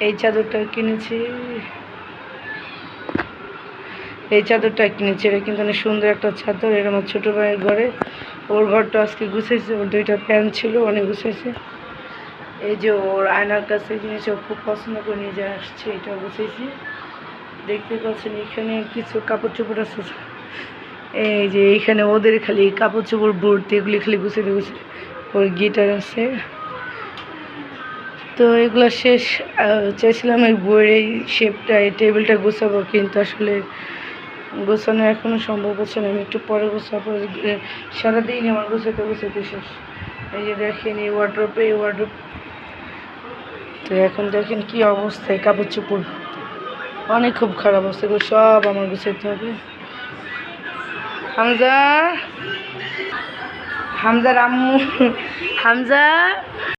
এই চাদরটা কিনেছি, এটা কিন্তু অনেক সুন্দর একটা চাদর। এটা আমার ছোটো ভাইয়ের ঘরে, ওর ঘরটা আজকে গুছাইছে, ওর 2টা প্যান্ট ছিল অনেক গুছাইছে। এই যে ওর আয়নার কাছে জিনিস ও খুব পছন্দ করে নিয়ে যা আসছে, এটা গুছাইছি। দেখতে পাচ্ছেন এখানে কিছু কাপড় চোপড় আছে, এই যে এইখানে ওদের খালি কাপড় চোপড় ভর্তি, এগুলি খালি গুছাইতে গুছাইতে। ওর গিটার আছে। তো এগুলো শেষ। চাইছিলাম এই বইয়ের এই শেপটা, এই টেবিলটা গোছাবো, কিন্তু আসলে গোছানো এখনও সম্ভব হচ্ছে না। আমি একটু পরে গোছাবো। সারাদিন আমার গোছাতে গোছাতে শেষ। এই যে দেখেন এই ওয়ার্ড্রোব। তো এখন দেখেন কি অবস্থায় কাপড় চোপড়, অনেক খুব খারাপ অবস্থা। এগুলো সব আমার গোছাতে হবে। হামজা, হামজার আম্মু, হামজা।